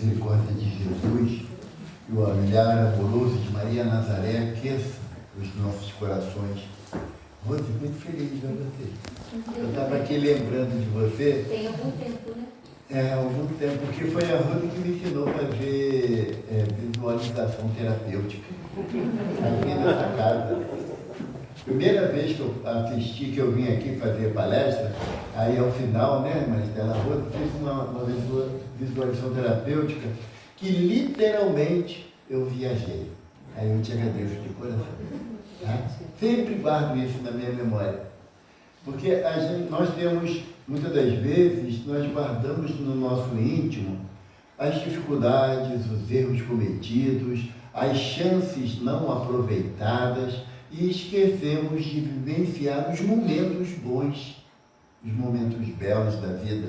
misericórdia de Jesus e o olhar amoroso de Maria Nazaré aqueça os nossos corações. Rose, muito feliz de ver você. Eu estava aqui lembrando de você. Tem algum tempo, né? Há algum tempo, porque foi a Rose que me ensinou a fazer visualização terapêutica aqui nessa casa. Primeira vez que eu assisti, que eu vim aqui fazer palestra, aí ao final, né, Maristela Rose fez uma visualização terapêutica que literalmente eu viajei. Aí eu te agradeço de coração. Tá? Sempre guardo isso na minha memória. Porque nós temos, muitas das vezes, nós guardamos no nosso íntimo as dificuldades, os erros cometidos, as chances não aproveitadas e esquecemos de vivenciar os momentos bons, os momentos belos da vida.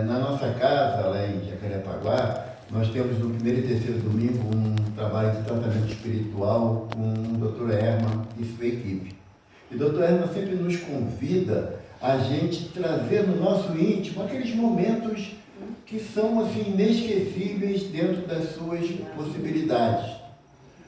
Na nossa casa, lá em Jacarepaguá, nós temos no primeiro e terceiro domingo um trabalho de tratamento espiritual com o Dr. Herman e sua equipe. E o Dr. Herman sempre nos convida a gente trazer no nosso íntimo aqueles momentos que são assim, inesquecíveis dentro das suas possibilidades.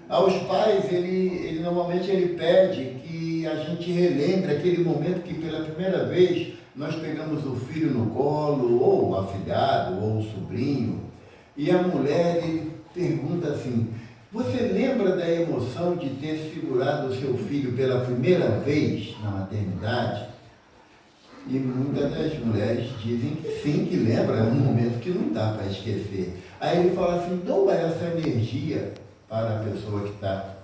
Aos pais, ele normalmente pede que a gente relembre aquele momento que pela primeira vez nós pegamos o filho no colo, ou o afilhado, ou o sobrinho, e a mulher pergunta assim: você lembra da emoção de ter segurado o seu filho pela primeira vez na maternidade? E muitas das mulheres dizem que sim, que lembra, é um momento que não dá para esquecer. Aí ele fala assim: doa essa energia para a pessoa que está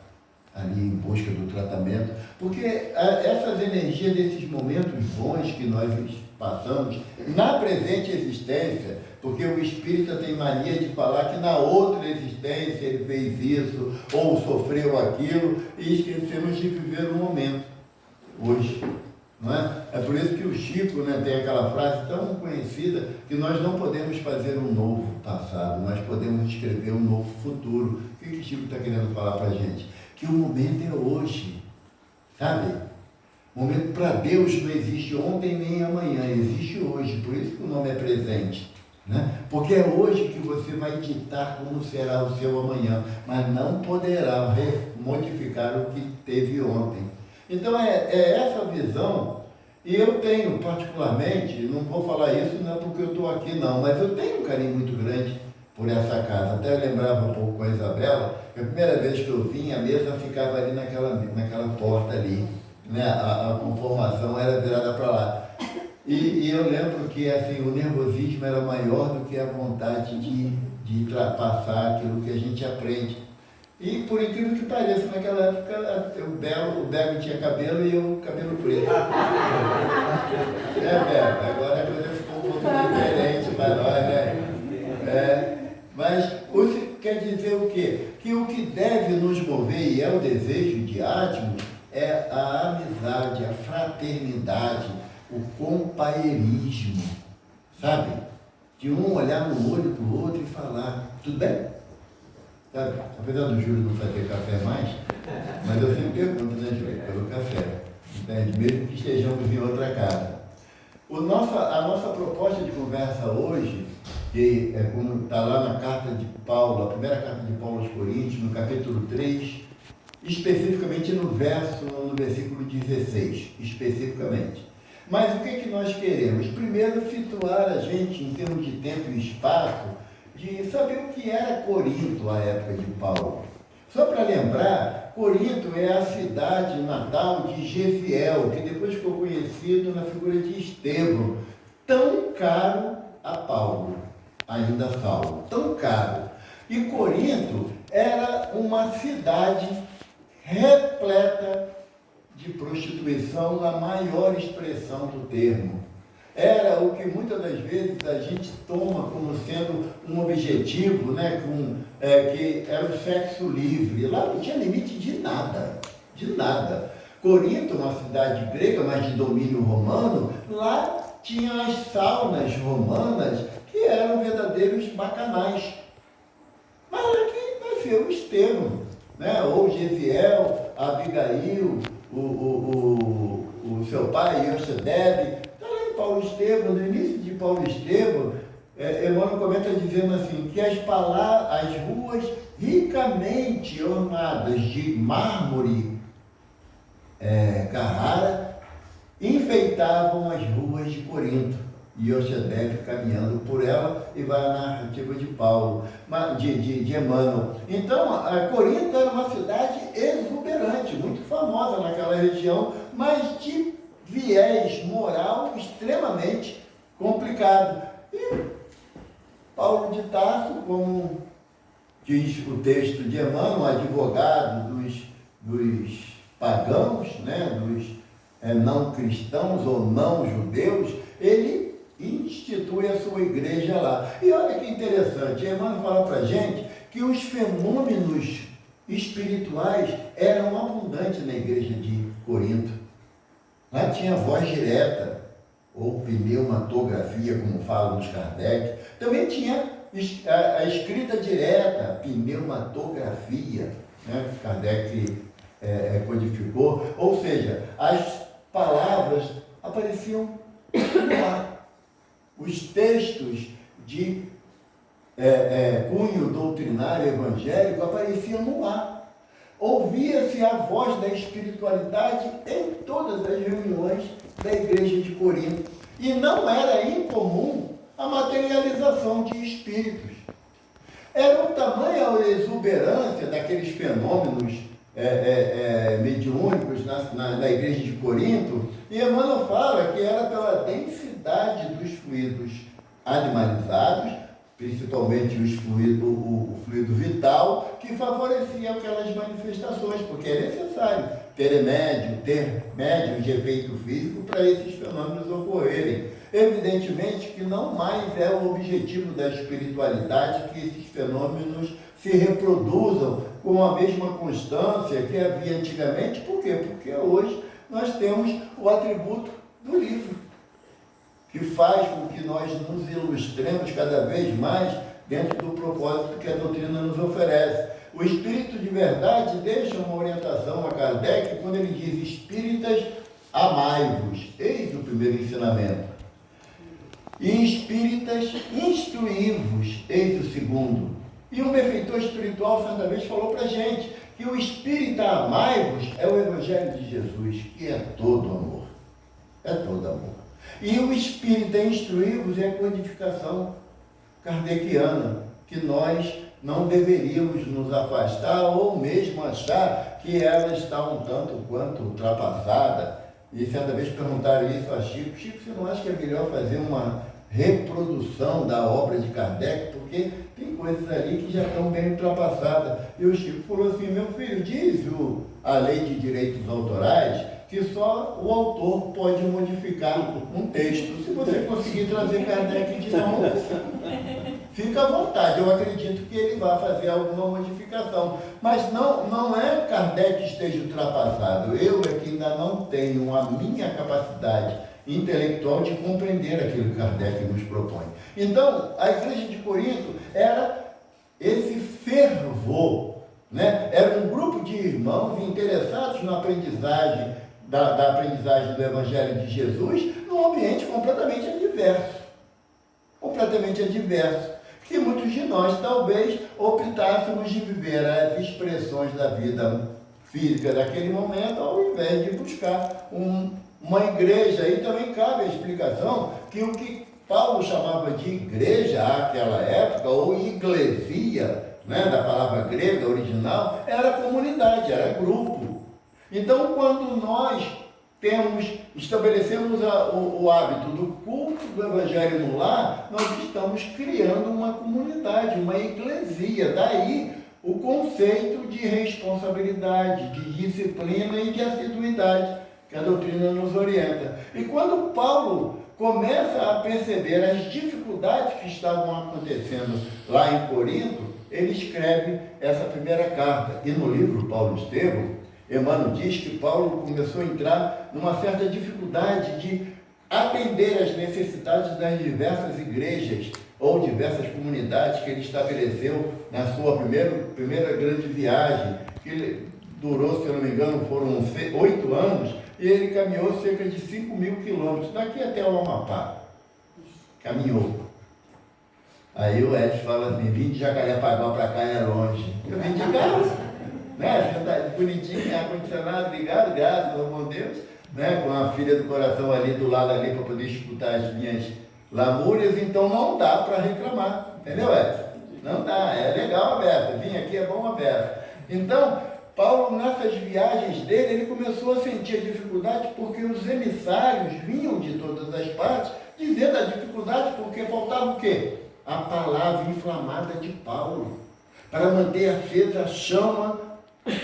ali em busca do tratamento, porque essas energias desses momentos bons que nós passamos na presente existência, porque o espírita tem mania de falar que na outra existência ele fez isso ou sofreu aquilo e esquecemos de viver o momento hoje, não é? É por isso que o Chico, né, tem aquela frase tão conhecida que nós não podemos fazer um novo passado, nós podemos escrever um novo futuro. O que o Chico está querendo falar para a gente? Que o momento é hoje, sabe? O momento para Deus não existe ontem nem amanhã, existe hoje, por isso que o nome é presente, né? Porque é hoje que você vai ditar como será o seu amanhã, mas não poderá modificar o que teve ontem. Então é essa visão, e eu tenho particularmente, não vou falar isso não porque eu estou aqui não, mas eu tenho um carinho muito grande por essa casa. Até eu lembrava um pouco com a Isabela, que a primeira vez que eu vim, a mesa ficava ali naquela porta ali, né? A conformação era virada para lá. E eu lembro que assim, o nervosismo era maior do que a vontade de ultrapassar aquilo que a gente aprende. E por incrível que pareça, naquela época o Bego tinha cabelo e eu cabelo preto. Bego, agora a coisa ficou um pouco diferente para nós, né? Mas isso quer dizer o quê? Que o que deve nos mover, e é o desejo de Atmos, é a amizade, a fraternidade, o companheirismo, sabe? De um olhar no olho do outro e falar: tudo bem? Sabe? Apesar do Júlio não fazer café mais, mas eu sempre pergunto, né, Júlio, pelo café, entende? Mesmo que estejamos em outra casa. A nossa proposta de conversa hoje, que é como está lá na carta de Paulo, a primeira carta de Paulo aos Coríntios, no capítulo 3, especificamente no versículo 16, especificamente. Mas o que nós queremos? Primeiro, situar a gente em termos de tempo e espaço, de saber o que era Corinto à época de Paulo. Só para lembrar, Corinto é a cidade natal de Gesiel, que depois ficou conhecido na figura de Estevão, tão caro a Paulo, ainda Saulo, tão caro. E Corinto era uma cidade repleta de prostituição na maior expressão do termo. Era o que muitas das vezes a gente toma como sendo um objetivo, né, que era o sexo livre. Lá não tinha limite de nada, de nada. Corinto, uma cidade grega, mas de domínio romano, lá tinha as saunas romanas que eram verdadeiros bacanais. Mas aqui nasceu Estevão, né, ou Gesiel, Abigail, o seu pai, Eucedebe. Paulo Estevão, no início de Paulo Estevão, Emmanuel comenta dizendo assim, que as ruas ricamente ornadas de mármore Carrara enfeitavam as ruas de Corinto. E Yoshedek caminhando por ela, e vai a narrativa de Paulo, de Emmanuel. Então, Corinto era uma cidade exuberante, muito famosa naquela região, mas de viés moral extremamente complicado. E Paulo de Tarso, como diz o texto de Emmanuel, advogado dos pagãos, né, dos não cristãos ou não judeus, ele institui a sua igreja lá. E olha que interessante, Emmanuel fala para a gente que os fenômenos espirituais eram abundantes na igreja de Corinto. Lá tinha voz direta, ou pneumatografia, como falam os Kardec. Também tinha a escrita direta, pneumatografia, né? Kardec codificou, ou seja, as palavras apareciam no ar. Os textos de cunho doutrinário evangélico apareciam no ar. Ouvia-se a voz da espiritualidade em todas as reuniões da igreja de Corinto. E não era incomum a materialização de espíritos. Era um tamanha a exuberância daqueles fenômenos mediúnicos na igreja de Corinto, e Emmanuel fala que era pela densidade dos fluidos animalizados, principalmente o fluido vital, que favorecia aquelas manifestações, porque é necessário ter médium de efeito físico para esses fenômenos ocorrerem. Evidentemente que não mais é o objetivo da espiritualidade que esses fenômenos se reproduzam com a mesma constância que havia antigamente. Por quê? Porque hoje nós temos o atributo do livro, que faz com que nós nos ilustremos cada vez mais dentro do propósito que a doutrina nos oferece. O Espírito de Verdade deixa uma orientação a Kardec quando ele diz: espíritas, amai-vos, eis o primeiro ensinamento. E espíritas, instruí-vos, eis o segundo. E um benfeitor espiritual certa vez falou para a gente que o espírita amai-vos é o Evangelho de Jesus, que é todo amor. É todo amor. E o espírita instruí-vos é a codificação kardeciana, que nós não deveríamos nos afastar ou mesmo achar que ela está um tanto quanto ultrapassada. E certa vez perguntaram isso a Chico: Chico, você não acha que é melhor fazer uma reprodução da obra de Kardec, porque tem coisas ali que já estão bem ultrapassadas? E o Chico falou assim: meu filho, diz a lei de direitos autorais que só o autor pode modificar um texto. Se você conseguir trazer Kardec de novo, fica à vontade. Eu acredito que ele vai fazer alguma modificação. Mas não é Kardec que esteja ultrapassado. Eu é que ainda não tenho a minha capacidade intelectual de compreender aquilo que Kardec nos propõe. Então, a igreja de Corinto era esse fervor, né? Era um grupo de irmãos interessados na aprendizagem, da aprendizagem do Evangelho de Jesus, num ambiente completamente adverso. Completamente adverso. Que muitos de nós, talvez, optássemos de viver as expressões da vida física daquele momento, ao invés de buscar uma igreja. Aí também cabe a explicação que o que Paulo chamava de igreja àquela época, ou iglesia, né, da palavra grega original, era comunidade, era grupo. Então, quando nós estabelecemos o hábito do culto do Evangelho no lar, nós estamos criando uma comunidade, uma iglesia. Daí o conceito de responsabilidade, de disciplina e de assiduidade que a doutrina nos orienta. E quando Paulo começa a perceber as dificuldades que estavam acontecendo lá em Corinto, ele escreve essa primeira carta. E no livro Paulo Estevão, Emmanuel diz que Paulo começou a entrar numa certa dificuldade de atender às necessidades das diversas igrejas ou diversas comunidades que ele estabeleceu na sua primeira grande viagem, que durou, se eu não me engano, foram 8 anos, e ele caminhou cerca de 5.000 quilômetros, daqui até o Amapá. Caminhou. Aí o Edson fala assim, vim de Jacarepaguá para cá é longe. Eu vim de casa, né? Cidade bonitinha, ar-condicionado ligado, graças ao bom Deus, né? Com a filha do coração ali do lado ali para poder escutar as minhas lamúrias, então não dá para reclamar, entendeu, Edson? Não dá, é legal a beça, vim aqui é bom a beça. Então, Paulo, nessas viagens dele, ele começou a sentir a dificuldade porque os emissários vinham de todas as partes, dizendo a dificuldade porque faltava o quê? A palavra inflamada de Paulo, para manter acesa a chama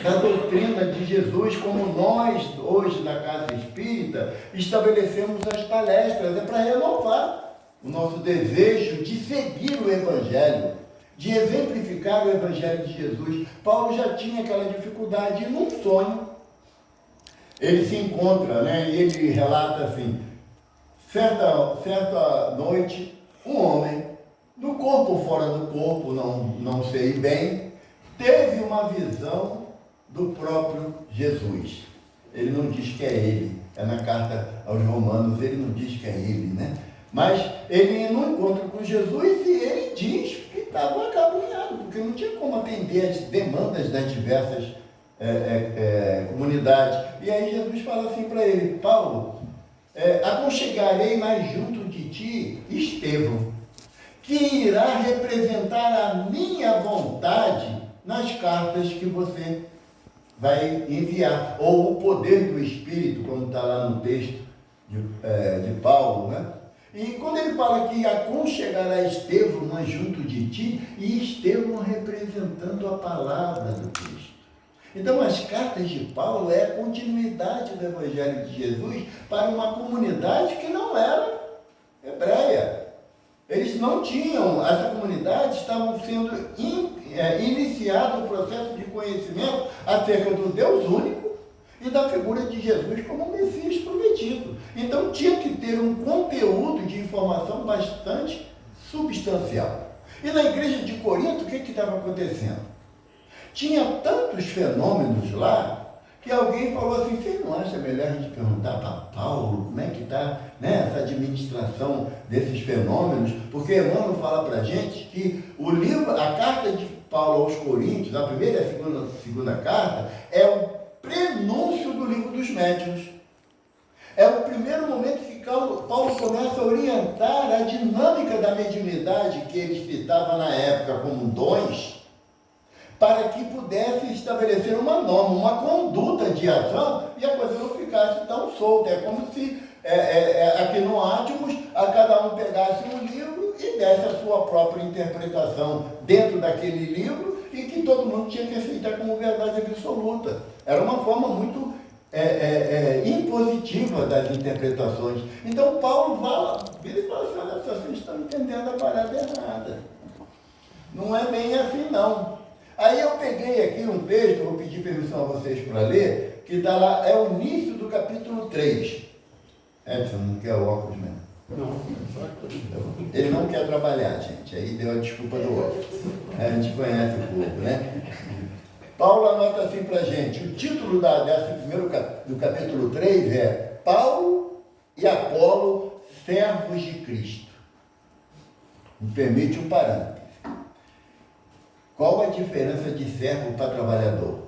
da doutrina de Jesus, como nós, hoje, da Casa Espírita, estabelecemos as palestras, é para renovar o nosso desejo de seguir o Evangelho, de exemplificar o Evangelho de Jesus. Paulo já tinha aquela dificuldade, e num sonho, ele se encontra, né, e ele relata assim, certa noite, um homem, do corpo ou fora do corpo, não sei bem, teve uma visão do próprio Jesus. Ele não diz que é ele, é na carta aos Romanos, ele não diz que é ele, né? Mas ele não encontra com Jesus e ele diz que estava acabunhado, porque não tinha como atender as demandas das diversas comunidades. E aí Jesus fala assim para ele, Paulo, aconchegarei mais junto de ti Estevão, que irá representar a minha vontade nas cartas que você vai enviar, ou o poder do Espírito, como está lá no texto de Paulo, né? E quando ele fala que aconchegará Estevão mais junto de ti, e Estevão representando a palavra do Cristo. Então as cartas de Paulo é a continuidade do Evangelho de Jesus para uma comunidade que não era hebreia. Eles não tinham, essa comunidade estavam sendo iniciado o processo de conhecimento acerca do Deus único e da figura de Jesus como Messias prometido. Então tinha que ter um conteúdo de informação bastante substancial. E na igreja de Corinto, o que estava acontecendo? Tinha tantos fenômenos lá, que alguém falou assim, você não acha melhor a gente perguntar para Paulo como é que está, né, essa administração desses fenômenos? Porque Emmanuel fala para a gente que o livro, a carta de Paulo aos Coríntios, a primeira e a segunda carta, é o prenúncio do livro dos médiuns. É o primeiro momento que Paulo começa a orientar a dinâmica da mediunidade que ele citava na época como dons, para que pudesse estabelecer uma norma, uma conduta de ação e a coisa não ficasse tão solta. É como se aqui no Átimos, a cada um pegasse um livro e desse a sua própria interpretação dentro daquele livro e que todo mundo tinha que aceitar como verdade absoluta. Era uma forma muito impositiva das interpretações. Então Paulo vira e fala assim, olha só, vocês estão entendendo a parada errada. Não é bem assim não. Aí eu peguei aqui um texto, vou pedir permissão a vocês para ler, que está lá, é o início do capítulo 3. Edson, não quer o óculos mesmo? Não. Ele não quer trabalhar, gente, aí deu a desculpa do óculos. A gente conhece o povo, né? Paulo anota assim para a gente, o título do capítulo 3 é Paulo e Apolo, servos de Cristo. Me permite um parâmetro. Qual a diferença de servo para trabalhador?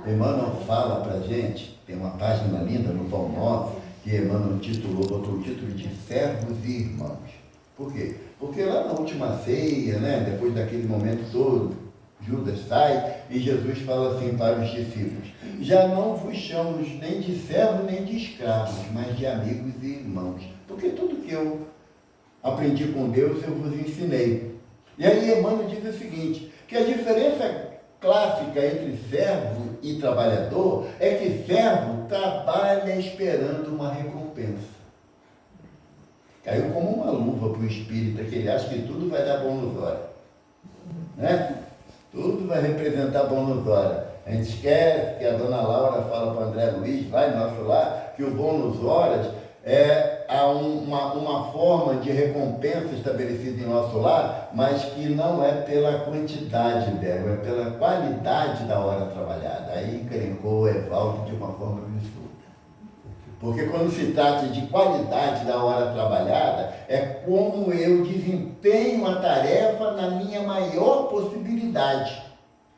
Emmanuel fala para a gente, tem uma página linda no Pão Nosso, que Emmanuel botou o título de servos e irmãos. Por quê? Porque lá na última ceia, né, depois daquele momento todo, Judas sai e Jesus fala assim para os discípulos, já não vos chamo nem de servos nem de escravos, mas de amigos e irmãos. Porque tudo que eu aprendi com Deus, eu vos ensinei. E aí Emmanuel diz o seguinte, que a diferença clássica entre servo e trabalhador é que servo trabalha esperando uma recompensa. Caiu como uma luva para o espírita, que ele acha que tudo vai dar bom nos olhos. Né? Tudo vai representar bom nos olhos. A gente esquece que a dona Laura fala para o André Luiz, lá em nosso lar, que o bom nos olhos há uma forma de recompensa estabelecida em nosso lar, mas que não é pela quantidade dela, é pela qualidade da hora trabalhada. Aí encrencou o Evaldo de uma forma absurda. Porque quando se trata de qualidade da hora trabalhada, é como eu desempenho a tarefa na minha maior possibilidade.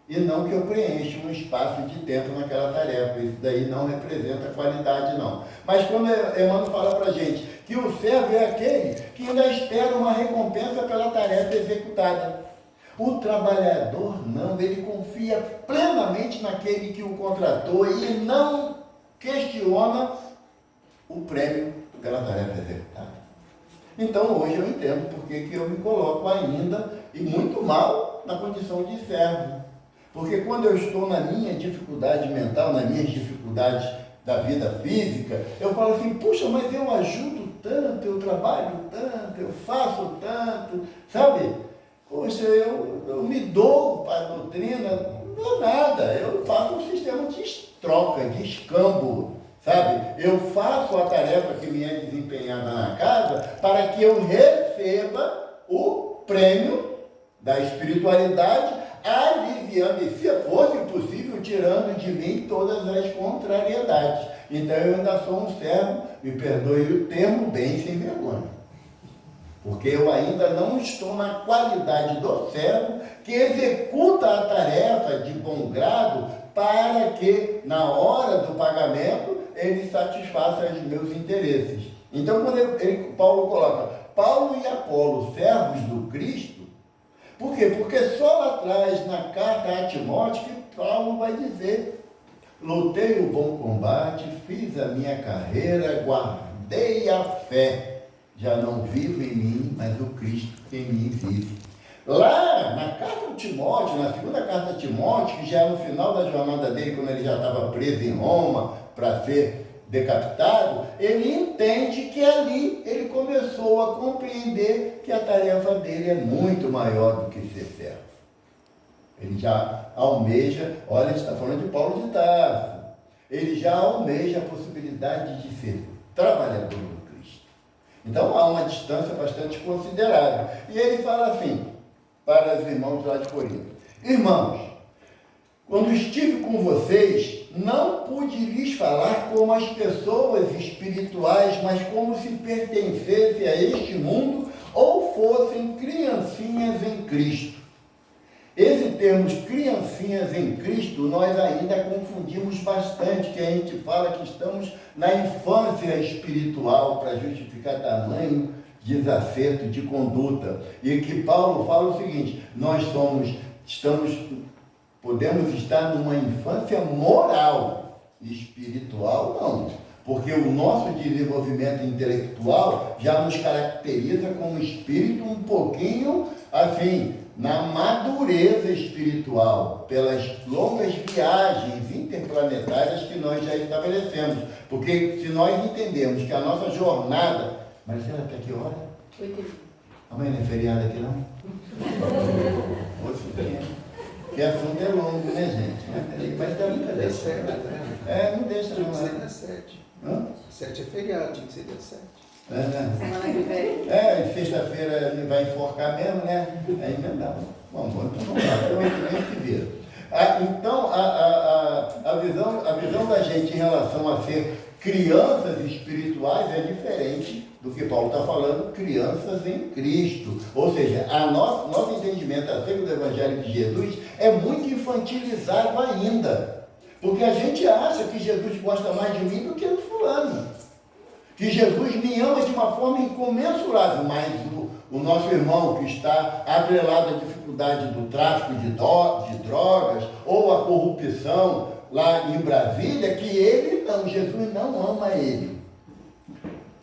E não que eu preencha um espaço de tempo naquela tarefa. Isso daí não representa qualidade, não. Mas quando Emmanuel fala para a gente que o servo é aquele que ainda espera uma recompensa pela tarefa executada. O trabalhador não, ele confia plenamente naquele que o contratou e não questiona o prêmio pela tarefa executada. Então hoje eu entendo porque que eu me coloco ainda, e muito mal, na condição de servo. Porque quando eu estou na minha dificuldade mental, nas minhas dificuldades da vida física, eu falo assim, puxa, mas eu ajudo tanto, eu trabalho tanto, eu faço tanto, sabe? Poxa, eu me dou para a doutrina, não dou nada, eu faço um sistema de troca, de escambo, sabe? Eu faço a tarefa que me é desempenhada na casa para que eu receba o prêmio da espiritualidade, aliviando, e se fosse possível, tirando de mim todas as contrariedades. Então eu ainda sou um servo, me perdoe o termo, bem sem vergonha. Porque eu ainda não estou na qualidade do servo que executa a tarefa de bom grado para que, na hora do pagamento, ele satisfaça os meus interesses. Então, quando Paulo coloca Paulo e Apolo, servos do Cristo, por quê? Porque só lá atrás, na carta a Timóteo, que Paulo vai dizer: lutei o bom combate, fiz a minha carreira, guardei a fé. Já não vivo em mim, mas o Cristo que em mim vive. Lá, na carta a Timóteo, na segunda carta a Timóteo, que já é no final da jornada dele, quando ele já estava preso em Roma para ser decapitado, ele entende que ali ele começou a compreender que a tarefa dele é muito maior do que ser servo. Ele já almeja, olha, a gente está falando de Paulo de Tarso, ele já almeja a possibilidade de ser trabalhador do Cristo. Então há uma distância bastante considerável. E ele fala assim, para os irmãos lá de Corinto: irmãos, quando estive com vocês, não pude lhes falar como as pessoas espirituais, mas como se pertencessem a este mundo ou fossem criancinhas em Cristo. Esse termo, criancinhas em Cristo, nós ainda confundimos bastante, que a gente fala que estamos na infância espiritual para justificar tamanho desacerto de conduta. E que Paulo fala o seguinte: nós podemos estar numa infância moral, espiritual não, porque o nosso desenvolvimento intelectual já nos caracteriza como espírito um pouquinho assim, na madureza espiritual, pelas longas viagens interplanetárias que nós já estabelecemos. Porque se nós entendemos que a nossa jornada... Marcela, até que hora? 8h20. Amanhã não é feriado aqui não? Que assunto é longo, né, gente? Mas dá muita deixa. Não deixa não. Tinha que ser 7. 7 é feriado, tinha que ser dia 7. Semana que vem. Sexta-feira vai enforcar mesmo, né? Aí não dá. Vamos lá, então nem se vira. Então, a visão da gente em relação a ser crianças espirituais é diferente do que Paulo está falando, crianças em Cristo. Ou seja, nosso entendimento acerca do Evangelho de Jesus é muito infantilizado ainda. Porque a gente acha que Jesus gosta mais de mim do que do fulano. Que Jesus me ama de uma forma incomensurável, mas o nosso irmão que está atrelado à dificuldade do tráfico de drogas ou a corrupção lá em Brasília, que ele não, Jesus não ama ele.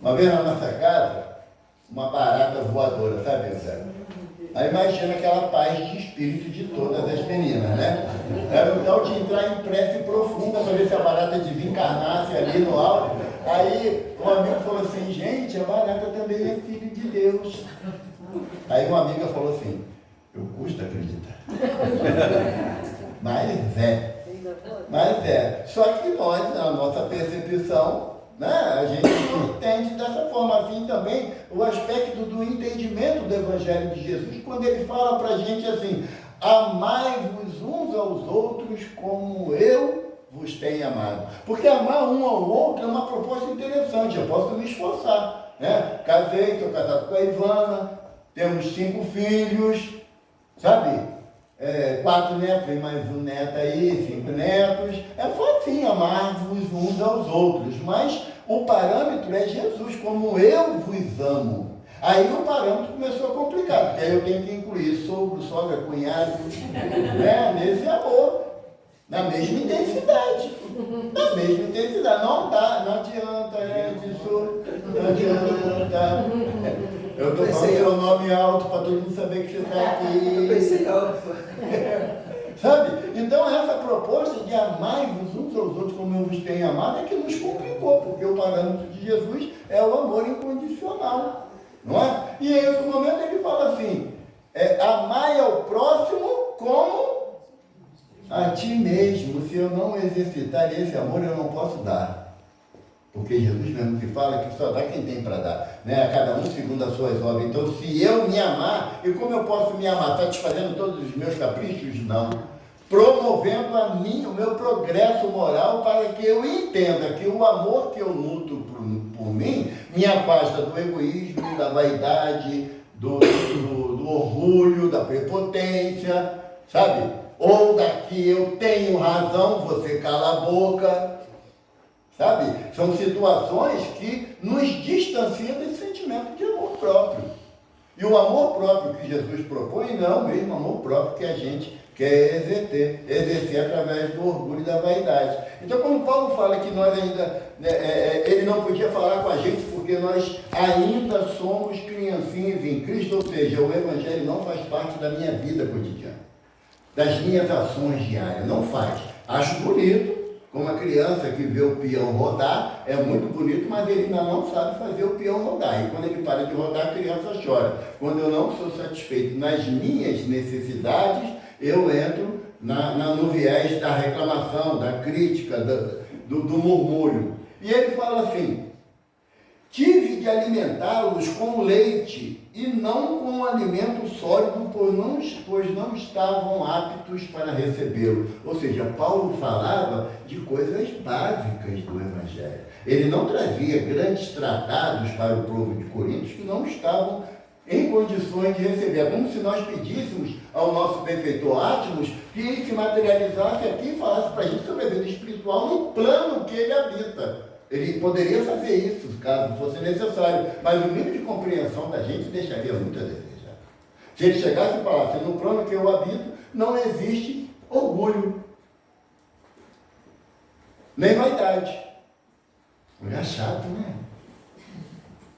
Uma vez na nossa casa, uma barata voadora, sabe, Zé? Aí imagina aquela paz de espírito de todas as meninas, né? Era o tal de entrar em prece profunda para ver se a barata desencarnasse ali no alto. Aí um amigo falou assim: gente, a barata também é filho de Deus. Aí uma amiga falou assim: eu custa acreditar. Mas é. Só que nós, na nossa percepção, né, a gente não entende dessa forma. Assim também o aspecto do entendimento do Evangelho de Jesus, quando ele fala para a gente assim: amai-vos uns aos outros como eu vos tenho amado. Porque amar um ao outro é uma proposta interessante, eu posso me esforçar, né? Casei, estou casado com a Ivana, temos 5 filhos, sabe? 4 netos, tem mais um neto aí, 5 netos. É facinho amar-vos uns aos outros, mas o parâmetro é Jesus, como eu vos amo. Aí o parâmetro começou a complicar, porque aí eu tenho que incluir sogro, sogra, cunhado, né? Nesse amor, na mesma intensidade. Na mesma intensidade. Não dá, não adianta, Edson, não adianta. Eu estou falando seu nome alto para todo mundo saber que você está aqui. Eu pensei alto. Sabe? Então essa proposta de amar-vos uns aos outros como eu vos tenho amado é que nos complicou, porque o parâmetro de Jesus é o amor incondicional. Não é? E aí, no momento ele fala assim, amai ao próximo como a ti mesmo. Se eu não exercitar esse amor, eu não posso dar. Porque Jesus mesmo que fala que só dá quem tem para dar, né? A cada um segundo as suas obras. Então, se eu me amar, e como eu posso me amar? Satisfazendo todos os meus caprichos? Não. Promovendo o meu progresso moral para que eu entenda que o amor que eu nutro por mim me afasta do egoísmo, da vaidade, do orgulho, da prepotência, sabe? Ou daqui eu tenho razão, você cala a boca. Sabe? São situações que nos distanciam desse sentimento de amor próprio. E o amor próprio que Jesus propõe não é o mesmo amor próprio que a gente quer exercer através do orgulho e da vaidade. Então, quando Paulo fala que nós ainda, ele não podia falar com a gente porque nós ainda somos criancinhas em Cristo, ou seja, o Evangelho não faz parte da minha vida cotidiana, das minhas ações diárias, não faz. Acho bonito. Como uma criança que vê o peão rodar, é muito bonito, mas ele ainda não sabe fazer o peão rodar. E quando ele para de rodar, a criança chora. Quando eu não sou satisfeito nas minhas necessidades, eu entro no viés da reclamação, da crítica, do murmúrio. E ele fala assim, tive de alimentá-los com leite e não com alimento sólido, pois não estavam aptos para recebê-lo. Ou seja, Paulo falava de coisas básicas do Evangelho. Ele não trazia grandes tratados para o povo de Corinto que não estavam em condições de receber. É como se nós pedíssemos ao nosso benfeitor Atmos que ele se materializasse aqui e falasse para a gente sobre a vida espiritual no plano que ele habita. Ele poderia fazer isso, caso fosse necessário, mas o nível de compreensão da gente deixaria muito a desejar. Se ele chegasse e falasse, no plano que eu habito, não existe orgulho, nem vaidade. Lugar chato, né?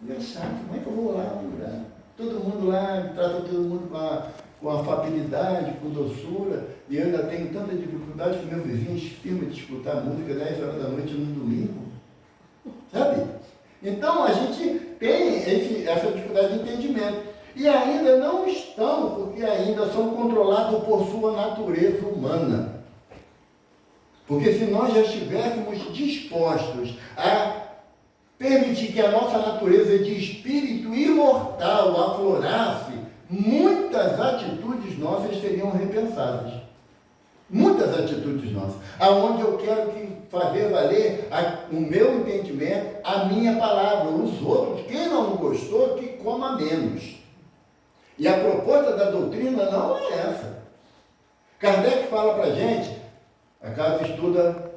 Lugar chato, como é que eu vou lá no lugar? Todo mundo lá, trata todo mundo com afabilidade, com doçura, e eu ainda tenho tanta dificuldade que meu vizinho estima de escutar música 10 horas da noite no domingo. Sabe? Então a gente tem essa dificuldade de entendimento. E ainda não estão, porque ainda são controlados por sua natureza humana. Porque se nós já estivéssemos dispostos a permitir que a nossa natureza de espírito imortal aflorasse, muitas atitudes nossas seriam repensadas. Muitas atitudes nossas. Aonde eu quero fazer valer o meu entendimento, a minha palavra. Os outros, quem não gostou, que coma menos. E a proposta da doutrina não é essa. Kardec fala para a gente, a casa estuda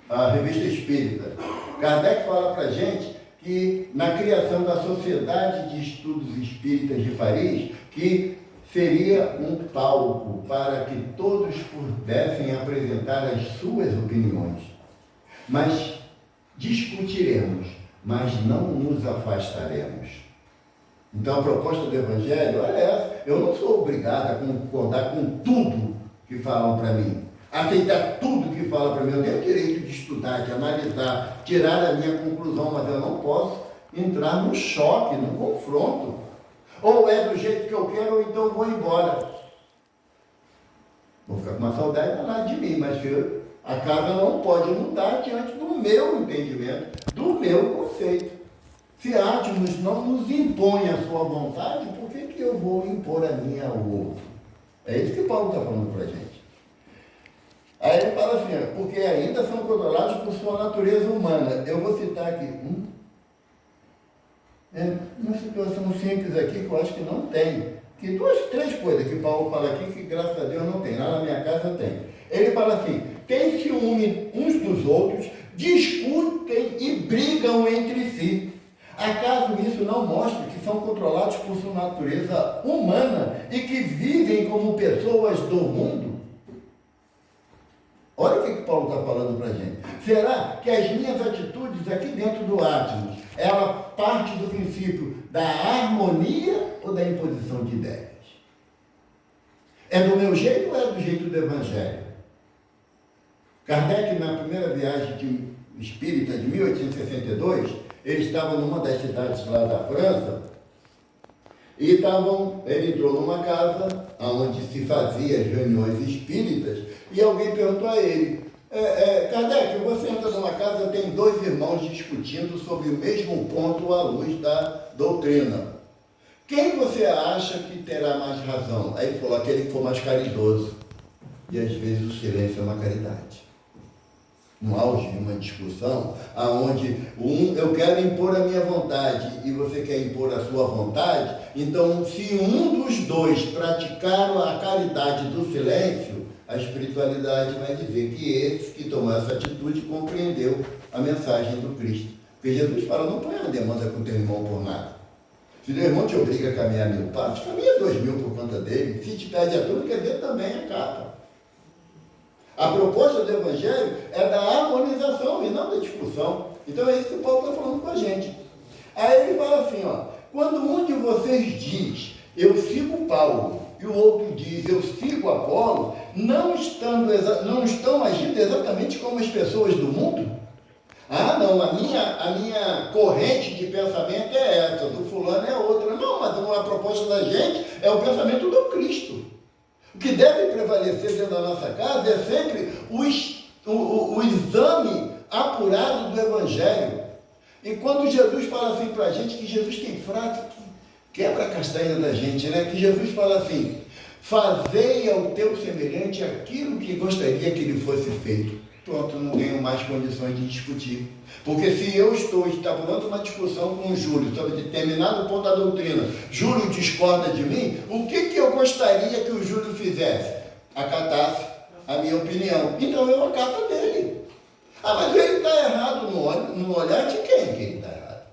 a revista espírita, Kardec fala para a gente que na criação da Sociedade de Estudos Espíritas de Paris, que seria um palco para que todos pudessem apresentar as suas opiniões. Mas discutiremos, mas não nos afastaremos. Então a proposta do Evangelho é essa. Eu não sou obrigado a concordar com tudo que falam para mim. Aceitar tudo que falam para mim. Eu tenho o direito de estudar, de analisar, tirar a minha conclusão, mas eu não posso entrar no choque, no confronto. Ou é do jeito que eu quero, ou então vou embora. Vou ficar com uma saudade danada de mim, mas a casa não pode mudar diante do meu entendimento, do meu conceito. Se Atmos não nos impõe a sua vontade, por que eu vou impor a minha ao outro? É isso que Paulo está falando para a gente. Aí ele fala assim, porque ainda são controlados por sua natureza humana. Eu vou citar aqui uma situação simples aqui que eu acho que não tem. Que três coisas que Paulo fala aqui que graças a Deus não tem. Lá na minha casa tem. Ele fala assim: tem ciúme uns dos outros, discutem e brigam entre si. Acaso isso não mostra que são controlados por sua natureza humana e que vivem como pessoas do mundo? Olha o que Paulo está falando para a gente. Será que as minhas atitudes aqui dentro do Atmos, ela parte do princípio da harmonia ou da imposição de ideias? É do meu jeito ou é do jeito do Evangelho? Kardec, na primeira viagem espírita de 1862, ele estava numa das cidades lá da França, e ele entrou numa casa onde se fazia as reuniões espíritas, e alguém perguntou a ele: Kardec, você entra numa casa, tem dois irmãos discutindo sobre o mesmo ponto à luz da doutrina. Quem você acha que terá mais razão? Aí ele falou: aquele que for mais caridoso. E às vezes o silêncio é uma caridade. No auge de uma discussão, aonde eu quero impor a minha vontade e você quer impor a sua vontade, então se um dos dois praticar a caridade do silêncio, a espiritualidade vai dizer que esse que tomou essa atitude compreendeu a mensagem do Cristo. Porque Jesus fala: não põe a demanda com teu irmão por nada. Se teu irmão te obriga a caminhar 1000 passos, caminha 2000 por conta dele. Se te pede a tudo, quer dizer, também a capa. A proposta do Evangelho é da harmonização e não da discussão. Então é isso que o Paulo está falando com a gente. Aí ele fala assim, quando um de vocês diz: eu sigo Paulo, e o outro diz: eu sigo Apolo, não estão agindo exatamente como as pessoas do mundo? Ah, não, a minha corrente de pensamento é essa, do fulano é outra. Não, mas a proposta da gente é o pensamento do Cristo. O que deve prevalecer dentro da nossa casa é sempre o exame apurado do Evangelho. E quando Jesus fala assim para a gente, que Jesus tem frase que quebra a castanha da gente, né? Que Jesus fala assim: fazei ao teu semelhante aquilo que gostaria que lhe fosse feito. Pronto, não tenho mais condições de discutir. Porque se eu estou estabelecendo uma discussão com o Júlio sobre determinado ponto da doutrina, Júlio discorda de mim, o que eu gostaria que o Júlio fizesse? Acatasse a minha opinião. Então eu acato dele. Ah, mas ele está errado no olhar de quem que ele está errado?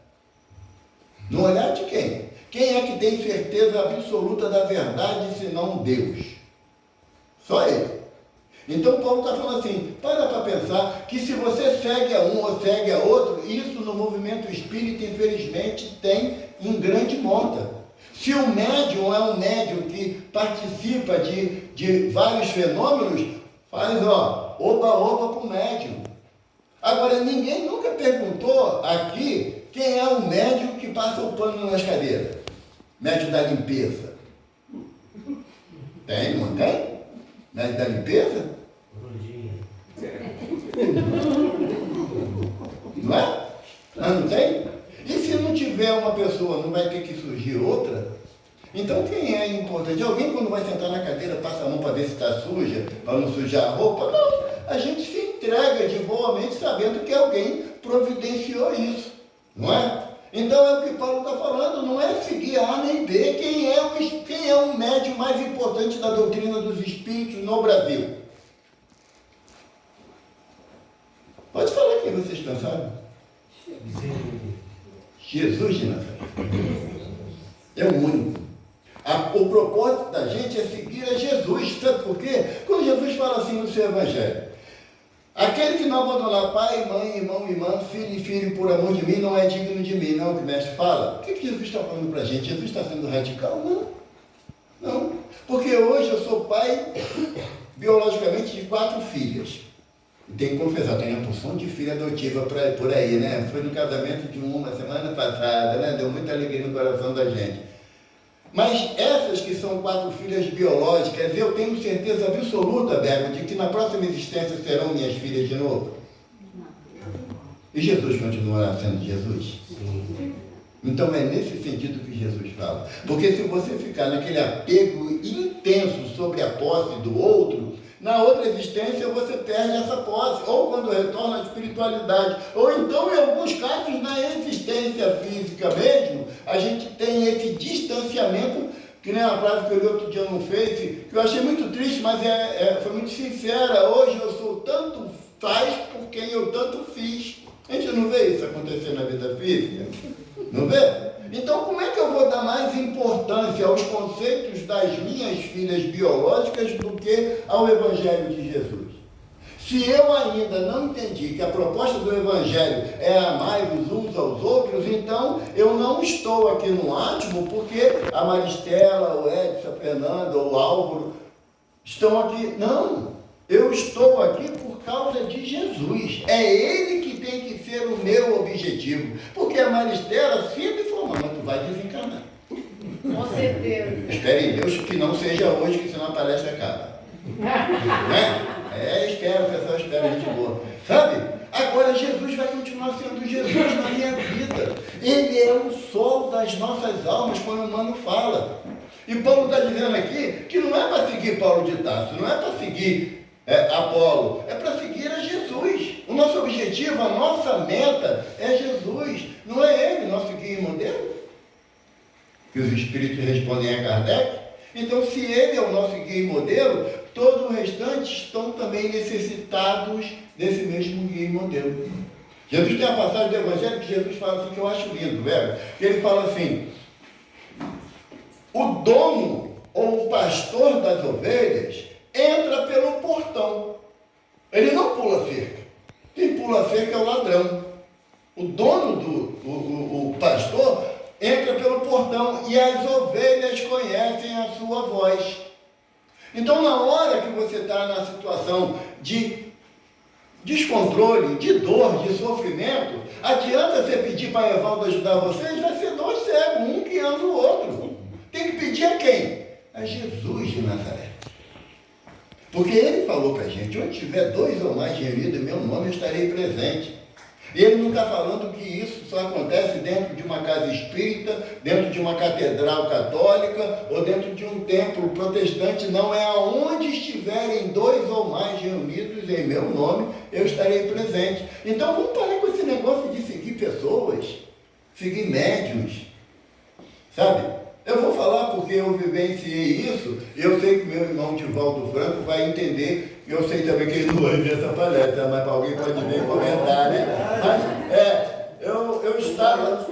No olhar de quem? Quem é que tem certeza absoluta da verdade, senão Deus? Só ele. Então Paulo está falando assim: para pensar que se você segue a um ou segue a outro, isso no movimento espírita, infelizmente, tem em grande monta. Se o médium é um médium que participa de vários fenômenos, faz oba-oba para o médium. Agora, ninguém nunca perguntou aqui quem é o médium que passa o pano nas cadeiras. Médium da limpeza. Tem, não tem? Médium da limpeza? Não é? Não tem? E se não tiver uma pessoa, não vai ter que surgir outra? Então quem é importante? Alguém, quando vai sentar na cadeira, passa a mão para ver se está suja, para não sujar a roupa? Não, a gente se entrega de boa mente sabendo que alguém providenciou isso, não é? Então é o que Paulo está falando, não é seguir A nem B. Quem é o médium mais importante da doutrina dos espíritos no Brasil? Pode falar quem vocês pensaram? Jesus de Nazaré. É o único. O propósito da gente é seguir a Jesus. Sabe por quê? Quando Jesus fala assim no seu Evangelho: aquele que não abandonar pai, mãe, irmão, irmã, filho e filho por amor de mim, não é digno de mim. Não é o que o mestre fala? O que Jesus está falando para a gente? Jesus está sendo radical? Não. Porque hoje eu sou pai, biologicamente, de 4 filhas. E tenho que confessar, tenho uma porção de filha adotiva por aí, né? Foi no casamento de uma semana passada, né? Deu muita alegria no coração da gente. Mas essas que são 4 filhas biológicas, eu tenho certeza absoluta, Bergo, de que na próxima existência serão minhas filhas de novo. E Jesus continuará sendo Jesus? Então é nesse sentido que Jesus fala. Porque se você ficar naquele apego intenso sobre a posse do outro, na outra existência você perde essa posse, ou quando retorna à espiritualidade, ou então, em alguns casos, na existência física mesmo, a gente tem esse distanciamento, que nem a frase que eu li outro dia no Face, que eu achei muito triste, mas foi muito sincera. Hoje eu sou tanto faz por quem eu tanto fiz. A gente não vê isso acontecer na vida física? Não vê? Então, como é que eu vou dar mais importância aos conceitos das minhas filhas biológicas do que ao Evangelho de Jesus? Se eu ainda não entendi que a proposta do Evangelho é amar-vos uns aos outros, então eu não estou aqui no átimo porque a Maristela, o Edson, a Fernanda, o Álvaro estão aqui. Não, eu estou aqui por causa de Jesus. É Ele que tem que ser o meu objetivo. Porque a Maristela, se ele for mamãe, tu vai desencarnar. Com certeza. Espere em Deus que não seja hoje, que senão a palestra acaba. Né? Espero, o pessoal espera, gente boa. Sabe? Agora Jesus vai continuar sendo Jesus na minha vida. Ele é o sol das nossas almas, quando o humano fala. E Paulo está dizendo aqui que não é para seguir Paulo de Tarso, não é para seguir Apolo, é para seguir a Jesus. O nosso objetivo, a nossa meta é Jesus, não é ele, nosso guia e modelo? Que os espíritos respondem a Kardec. Então, se ele é o nosso guia e modelo, todo o restante estão também necessitados desse mesmo guia e modelo. Jesus tem a passagem do Evangelho que Jesus fala assim, que eu acho lindo, velho. Que ele fala assim: o dono ou o pastor das ovelhas entra pelo portão. Ele não pula cerca. Quem pula cerca é o ladrão. O dono o pastor entra pelo portão e as ovelhas conhecem a sua voz. Então, na hora que você está na situação de descontrole, de dor, de sofrimento, adianta você pedir para Evaldo ajudar vocês, vai ser dois cegos, um guiando o outro. Tem que pedir a quem? A Jesus de Nazaré. Porque ele falou para a gente: onde tiver dois ou mais reunidos em meu nome, eu estarei presente. E ele não está falando que isso só acontece dentro de uma casa espírita, dentro de uma catedral católica ou dentro de um templo protestante. Não, é aonde estiverem dois ou mais reunidos em meu nome, eu estarei presente. Então vamos parar com esse negócio de seguir pessoas, seguir médiuns, sabe? Eu vou falar porque eu vivenciei isso, e eu sei que meu irmão Divaldo Franco vai entender. Eu sei também que ele não vai ver essa palestra, mas alguém pode vir comentar, né? Mas eu estava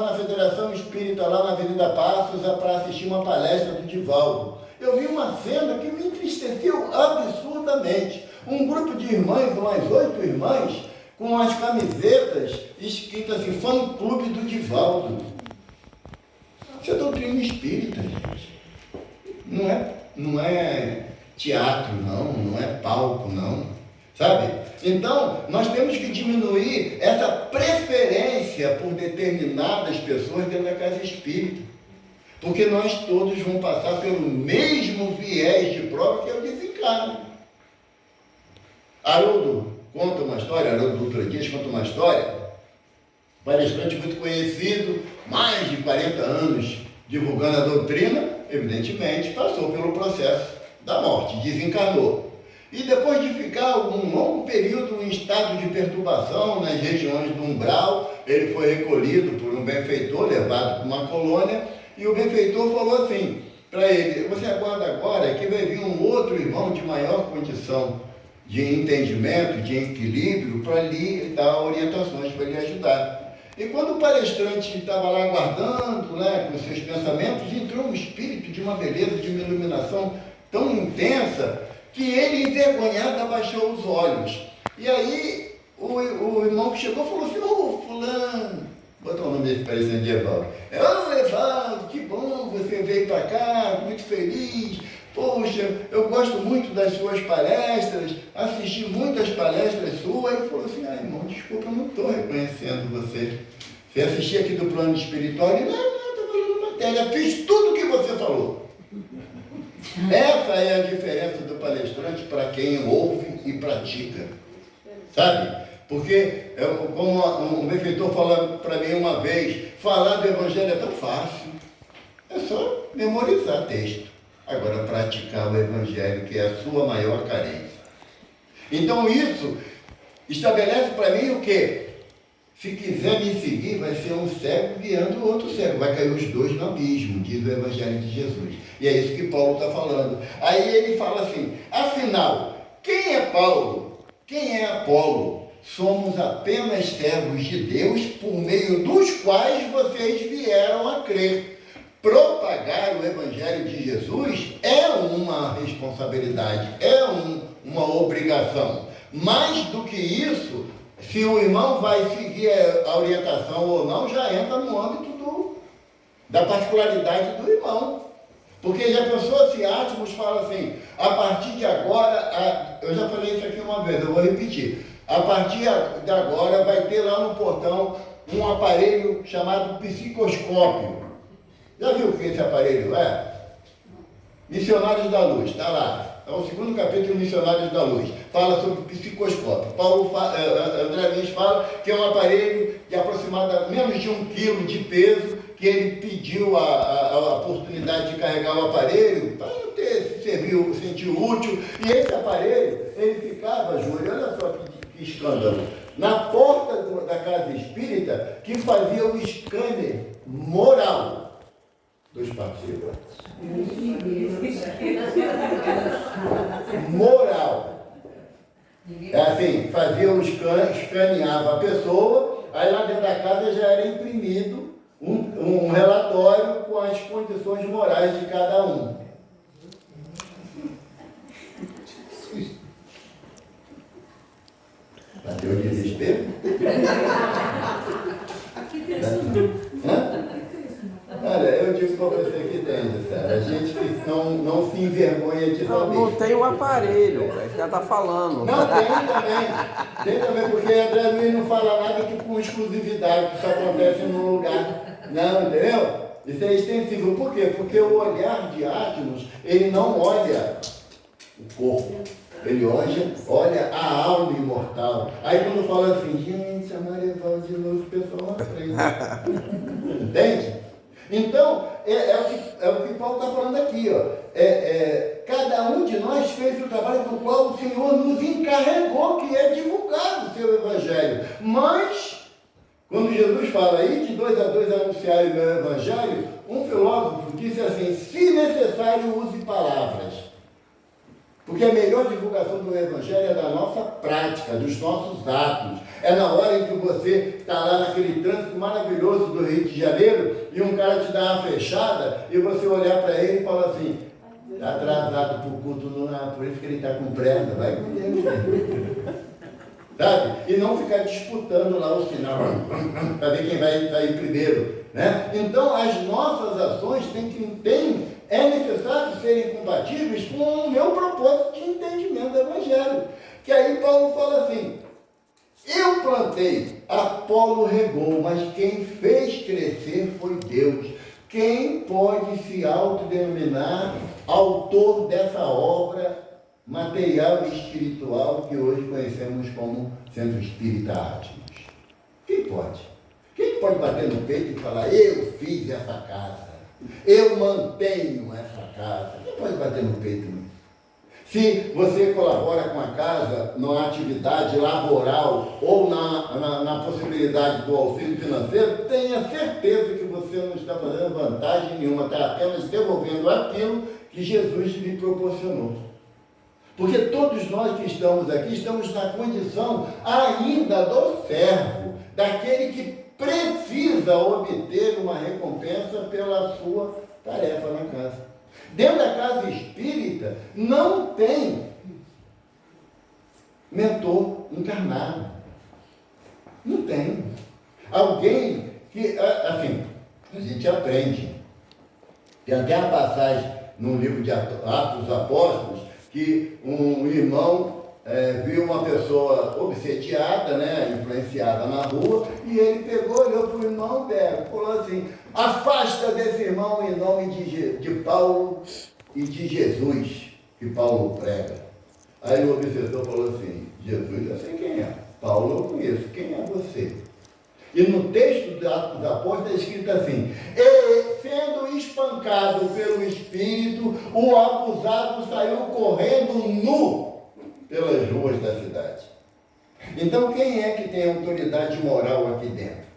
na Federação Espírita, lá na Avenida Passos, para assistir uma palestra do Divaldo. Eu vi uma cena que me entristeceu absurdamente. Um grupo de irmãs, umas 8 irmãs, com as camisetas escritas assim, fã-clube do Divaldo. Isso é doutrina espírita, gente. Não é teatro, não é palco, não. Sabe? Então, nós temos que diminuir essa preferência por determinadas pessoas dentro da casa espírita. Porque nós todos vamos passar pelo mesmo viés de prova, que é o desencarne. Haroldo conta uma história, Haroldo Dutra Dias conta uma história, palestrante muito conhecido, mais de 40 anos divulgando a doutrina, evidentemente passou pelo processo da morte, desencarnou. E depois de ficar um longo período em estado de perturbação nas regiões do umbral, ele foi recolhido por um benfeitor, levado para uma colônia, e o benfeitor falou assim para ele: você aguarda agora que vai vir um outro irmão de maior condição de entendimento, de equilíbrio, para lhe dar orientações, para lhe ajudar. E quando o palestrante estava lá aguardando, né, com seus pensamentos, entrou um espírito de uma beleza, de uma iluminação tão intensa, que ele, envergonhado, abaixou os olhos. E aí o irmão que chegou falou assim: ô fulano, botou o nome dele parecendo de Evaldo. Ô Evaldo, que bom, você veio para cá, muito feliz. Poxa, eu gosto muito das suas palestras, assisti muitas palestras suas. Ele falou assim: irmão, desculpa, eu não estou reconhecendo você. Você assistia aqui do plano espiritual? Ele: não, estou falando matéria, fiz tudo o que você falou. Essa é a diferença do palestrante para quem ouve e pratica, sabe? Porque, como um benfeitor falou para mim uma vez, falar do Evangelho é tão fácil, é só memorizar texto. Agora, praticar o Evangelho, que é a sua maior carência. Então, isso estabelece para mim o quê? Se quiser me seguir, vai ser um cego guiando o outro cego. Vai cair os dois no abismo, diz o Evangelho de Jesus. E é isso que Paulo está falando. Aí ele fala assim, afinal, quem é Paulo? Quem é Apolo? Somos apenas servos de Deus, por meio dos quais vocês vieram a crer. Propagar o Evangelho de Jesus é uma responsabilidade, é uma obrigação. Mais do que isso, se o irmão vai seguir a orientação ou não, já entra no âmbito da particularidade do irmão. Porque já pensou se Atmos fala assim, a partir de agora, eu já falei isso aqui uma vez, eu vou repetir, a partir de agora vai ter lá no portão um aparelho chamado psicoscópio. Já viu o que esse aparelho é? Missionários da Luz, está lá. É o 2º capítulo de Missionários da Luz. Fala sobre psicoscópio. André Luiz fala que é um aparelho de aproximadamente menos de 1 quilo de peso, que ele pediu a oportunidade de carregar o aparelho para se sentir útil. E esse aparelho, ele ficava, Júlio, olha só que escândalo, na porta da casa espírita, que fazia o scanner moral dos participantes. Moral. É assim, fazia o escaneava a pessoa, aí lá dentro da casa já era imprimido um relatório com as condições morais de cada um. Bateu o desespero? Olha, eu digo para você que tem, cara, a gente que não se envergonha de saber. Não tem o aparelho, já está falando. Não, tem também, porque André Luiz não fala nada que com exclusividade, que isso acontece num lugar, não, entendeu? Isso é extensível, por quê? Porque o olhar de Atmos, ele não olha o corpo, ele olha a alma imortal. Aí quando fala assim, gente, a Mareval de novo, o pessoal na frente. Entende? Então, é o que Paulo está falando aqui, ó. Cada um de nós fez o trabalho do qual o Senhor nos encarregou, que é divulgar o seu Evangelho. Mas, quando Jesus fala aí, de 2 a 2 anunciar o meu Evangelho, um filósofo disse assim, se necessário, use palavras. Porque a melhor divulgação do Evangelho é da nossa prática, dos nossos atos. É na hora em que você está lá naquele trânsito maravilhoso do Rio de Janeiro e um cara te dá uma fechada e você olhar para ele e falar assim, está atrasado para o culto, por isso que ele está com pressa, vai com Deus. Sabe? E não ficar disputando lá o sinal para ver quem vai sair primeiro. Né? Então, as nossas ações é necessário serem compatíveis com o meu propósito de entendimento do Evangelho. Que aí Paulo fala assim, eu plantei, Apolo regou, mas quem fez crescer foi Deus. Quem pode se autodenominar autor dessa obra material e espiritual que hoje conhecemos como Centro Espírita Atmos? Quem pode? Quem pode bater no peito e falar, eu fiz essa casa, eu mantenho essa casa? Quem pode bater no peito? Se você colabora com a casa numa atividade laboral ou na possibilidade do auxílio financeiro, tenha certeza que você não está fazendo vantagem nenhuma, está apenas devolvendo aquilo que Jesus lhe proporcionou. Porque todos nós que estamos aqui, estamos na condição ainda do servo, daquele que precisa obter uma recompensa pela sua tarefa na casa. Dentro da casa espírita não tem mentor encarnado. Não tem. Alguém que, assim, a gente aprende. Tem até a passagem no livro de Atos dos Apóstolos que um irmão viu uma pessoa obsediada, né, influenciada na rua, e ele pegou, olhou para o irmão dela e falou assim, afasta desse irmão em nome de Paulo e de Jesus, que Paulo prega. Aí o obsessor falou assim, Jesus, eu sei quem é, Paulo eu conheço, quem é você? E no texto dos Apóstolos está escrito assim, e sendo espancado pelo Espírito, o abusado saiu correndo nu pelas ruas da cidade. Então, quem é que tem autoridade moral aqui dentro?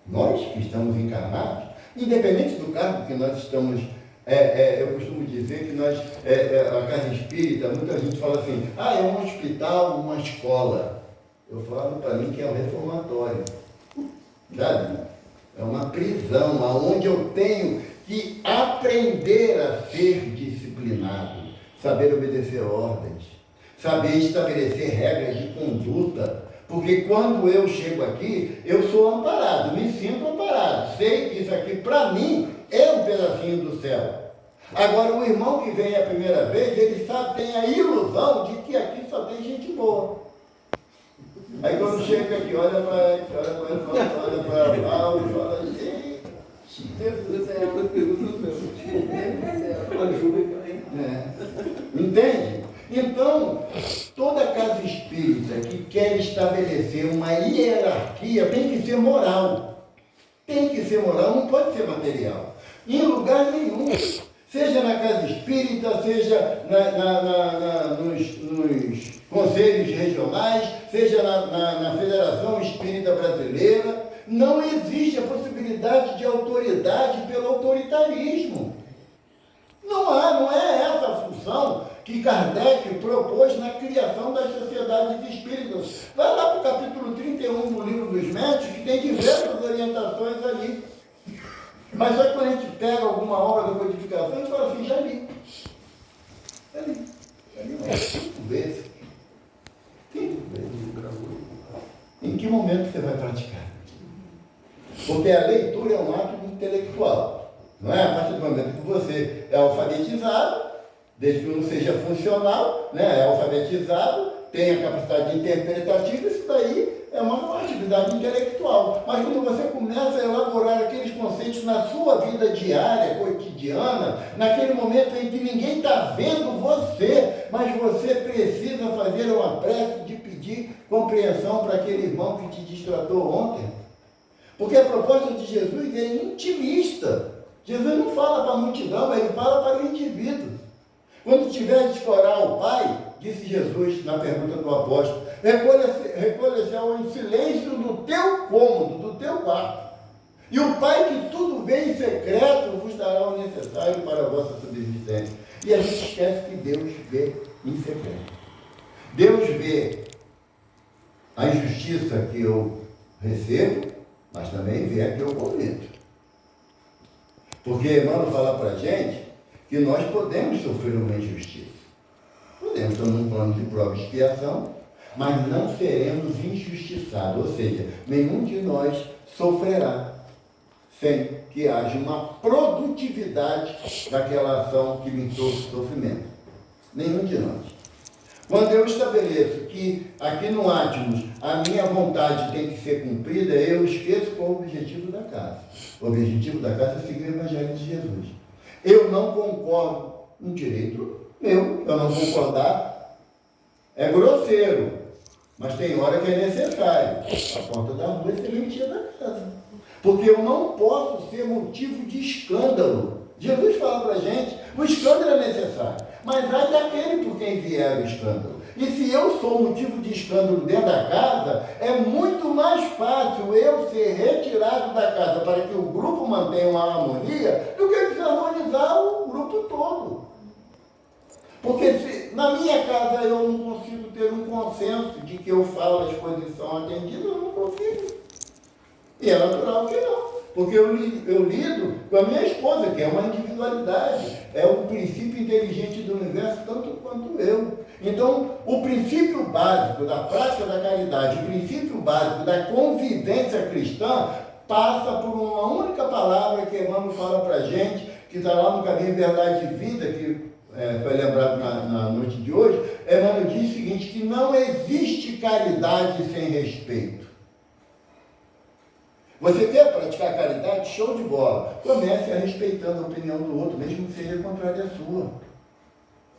Nós que estamos encarnados, independente do cargo que nós estamos, eu costumo dizer que nós, a casa espírita, muita gente fala assim, é um hospital, uma escola. Eu falo para mim que é um reformatório, sabe? É uma prisão, onde eu tenho que aprender a ser disciplinado, saber obedecer ordens, saber estabelecer regras de conduta, porque quando eu chego aqui, eu sou amparado, me sinto amparado, sei que isso aqui para mim é um pedacinho do céu. Agora o irmão que vem a primeira vez, ele sabe, tem a ilusão de que aqui só tem gente boa. Aí quando chega aqui, olha para ele, olha para lá, e fala, gente, Deus do céu. Entende? Então, toda casa espírita que quer estabelecer uma hierarquia tem que ser moral. Tem que ser moral, não pode ser material. Em lugar nenhum. Seja na casa espírita, seja nos conselhos regionais, seja na Federação Espírita Brasileira, não existe a possibilidade de autoridade pelo autoritarismo. Não é essa a função que Kardec propôs na criação das sociedades espíritas. Vai lá para o capítulo 31 do Livro dos Médiuns, que tem diversas orientações ali. Mas só que quando a gente pega alguma obra da codificação, a gente fala assim, já li. Não. 5 vezes. 5 vezes. Em que momento você vai praticar? Porque a leitura é um ato intelectual. Não é? A partir do momento que você é alfabetizado, desde que não seja funcional, né? É alfabetizado, tem a capacidade interpretativa, isso daí é uma atividade intelectual. Mas quando você começa a elaborar aqueles conceitos na sua vida diária, cotidiana, naquele momento em que ninguém está vendo você, mas você precisa fazer uma prece de pedir compreensão para aquele irmão que te distratou ontem. Porque a proposta de Jesus é intimista. Jesus não fala para a multidão, ele fala para o indivíduo. Quando tiver de escorar o Pai, disse Jesus na pergunta do apóstolo, recolha-se ao silêncio do teu cômodo, do teu quarto. E o Pai que tudo vê em secreto vos dará o necessário para a vossa subsistência. E a gente esquece que Deus vê em secreto. Deus vê a injustiça que eu recebo, mas também vê a que eu cometo. Porque Emmanuel fala para a gente que nós podemos sofrer uma injustiça. Podemos estar num plano de prova e expiação, mas não seremos injustiçados. Ou seja, nenhum de nós sofrerá sem que haja uma produtividade daquela ação que me trouxe sofrimento. Nenhum de nós. Quando eu estabeleço que aqui no Atmos a minha vontade tem que ser cumprida, eu esqueço qual é o objetivo da casa. O objetivo da casa é seguir o Evangelho de Jesus. Eu não concordo, um direito meu, eu não concordar é grosseiro, mas tem hora que é necessário. A porta da rua é sementinha da casa. Porque eu não posso ser motivo de escândalo. Jesus fala para a gente, o escândalo é necessário, mas ai daquele por quem vier o escândalo. E se eu sou motivo de escândalo dentro da casa, é muito mais fácil eu ser retirado da casa para que o grupo mantenha uma harmonia do que desarmonizar o grupo todo. Porque se na minha casa eu não consigo ter um consenso de que eu falo, as coisas são atendidas, eu não consigo. E é natural que não. Porque eu lido com a minha esposa, que é uma individualidade, é o princípio inteligente do universo, tanto quanto eu. Então, o princípio básico da prática da caridade, o princípio básico da convivência cristã, passa por uma única palavra que Emmanuel fala para a gente, que está lá no Caminho Verdade e Vida, que foi lembrado na noite de hoje. Emmanuel diz o seguinte, que não existe caridade sem respeito. Você quer praticar caridade? Show de bola. Comece a respeitando a opinião do outro, mesmo que seja contrária à sua.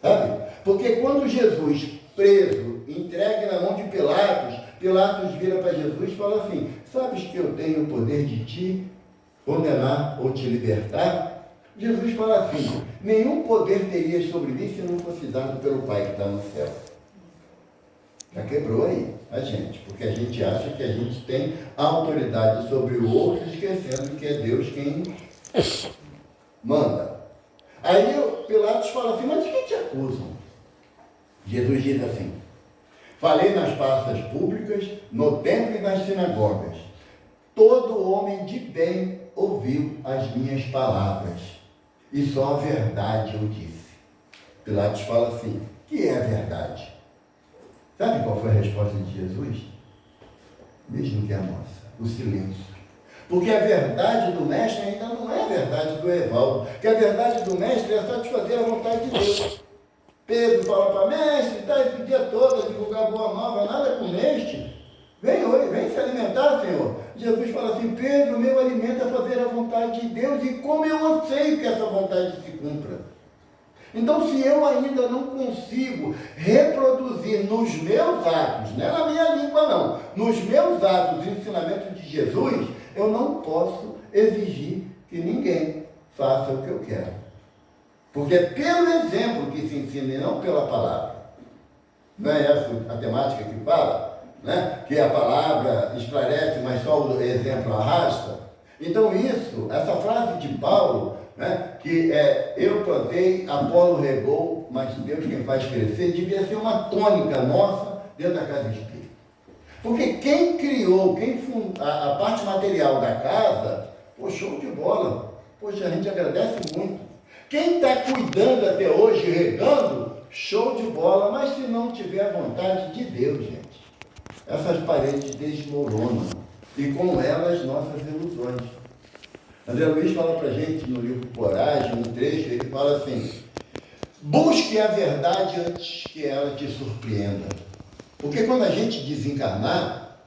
Sabe? Porque quando Jesus, preso, entregue na mão de Pilatos, Pilatos vira para Jesus e fala assim, sabes que eu tenho o poder de te condenar ou te libertar? Jesus fala assim: nenhum poder teria sobre mim se não fosse dado pelo Pai que está no céu. Já quebrou aí a gente, porque a gente acha que a gente tem autoridade sobre o outro, esquecendo que é Deus quem manda. Aí Pilatos fala assim: mas de que te acusam? Jesus diz assim: falei nas praças públicas, no templo e nas sinagogas. Todo homem de bem ouviu as minhas palavras, e só a verdade eu disse. Pilatos fala assim: que é a verdade? Sabe qual foi a resposta de Jesus? Mesmo que a nossa: o silêncio. Porque a verdade do mestre ainda não é a verdade do Evaldo. Que a verdade do mestre é satisfazer a vontade de Deus. Pedro fala para mestre, está esse dia todo a divulgar boa nova, nada comeste. Vem hoje, vem se alimentar, Senhor. Jesus fala assim: Pedro, meu alimento é fazer a vontade de Deus, e como eu anseio que essa vontade se cumpra. Então, se eu ainda não consigo reproduzir nos meus atos, não é na minha língua não, nos meus atos o ensinamento de Jesus, eu não posso exigir que ninguém faça o que eu quero. Porque é pelo exemplo que se ensina e não pela palavra. Não é essa a temática que fala, né? Que a palavra esclarece, mas só o exemplo arrasta. Então essa frase de Paulo, né, que eu plantei, Apolo regou, mas Deus quem faz crescer, devia ser uma tônica nossa dentro da casa espírita. Porque quem criou, a parte material da casa, pô, show de bola. Poxa, a gente agradece muito. Quem está cuidando até hoje, regando, show de bola, mas se não tiver a vontade de Deus, gente, essas paredes desmoronam, e com elas nossas ilusões. André Luiz fala para a gente no livro Coragem, no trecho, ele fala assim: busque a verdade antes que ela te surpreenda. Porque quando a gente desencarnar,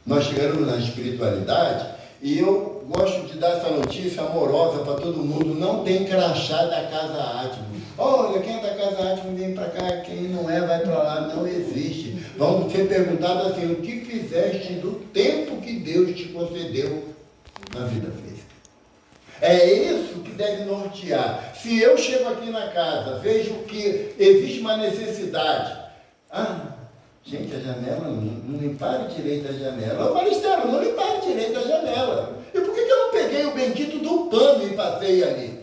nós chegamos na espiritualidade, e eu gosto de dar essa notícia amorosa para todo mundo: não tem crachá da Casa Átimo. Olha, quem é da Casa Átimo vem para cá, quem não é vai para lá. Não existe. Vamos ser perguntados assim: o que fizeste do tempo que Deus te concedeu na vida física? É isso que deve nortear. Se eu chego aqui na casa, vejo que existe uma necessidade. Gente, a janela, não limparam direito a janela. Ô Maristela, não limparam direito a janela. E por que eu não peguei o bendito do pano e passei ali?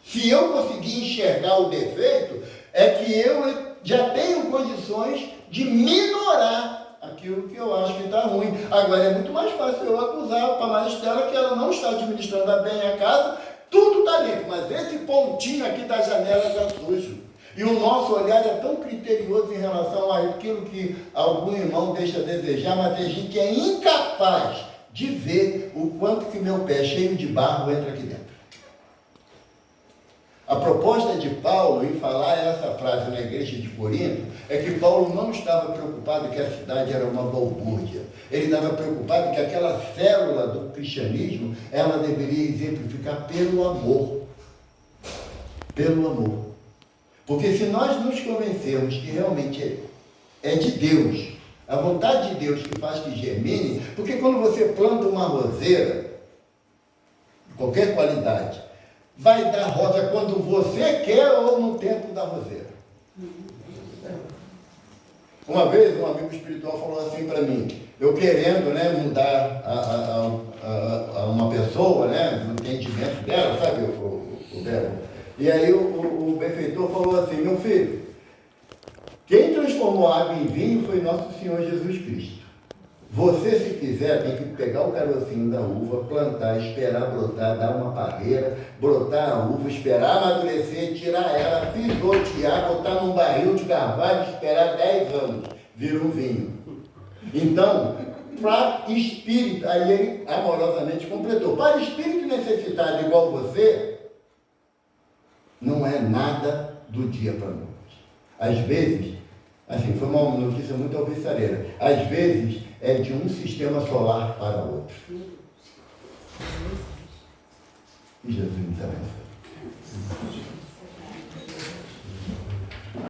Se eu conseguir enxergar o defeito, é que eu já tenho condições de minorar aquilo que eu acho que está ruim. Agora é muito mais fácil eu acusar para a Maristela que ela não está administrando bem a casa. Tudo está limpo, mas esse pontinho aqui da janela está sujo. E o nosso olhar é tão criterioso em relação àquilo que algum irmão deixa a desejar, mas a gente é incapaz de ver o quanto que meu pé cheio de barro entra aqui dentro. A proposta de Paulo em falar essa frase na igreja de Corinto é que Paulo não estava preocupado que a cidade era uma balbúrdia. Ele estava preocupado que aquela célula do cristianismo, ela deveria exemplificar pelo amor. Pelo amor. Porque se nós nos convencermos que realmente é de Deus, a vontade de Deus que faz que germine, porque quando você planta uma roseira, de qualquer qualidade, vai dar rosa quando você quer ou no tempo da roseira. Uma vez um amigo espiritual falou assim para mim, eu querendo, né, mudar a uma pessoa, né, no entendimento dela, sabe, o verbo. E aí o benfeitor falou assim: meu filho, quem transformou água em vinho foi nosso Senhor Jesus Cristo. Você, se quiser, tem que pegar o carocinho da uva, plantar, esperar brotar, dar uma parreira, brotar a uva, esperar amadurecer, tirar ela, pisotear, botar num barril de carvalho, esperar 10 anos, vira um vinho. Então, para espírito, aí ele amorosamente completou, para espírito necessitado igual você, não é nada do dia para a noite. Às vezes, assim, foi uma notícia muito alvissareira, às vezes é de um sistema solar para outro. E Jesus nos abençoe.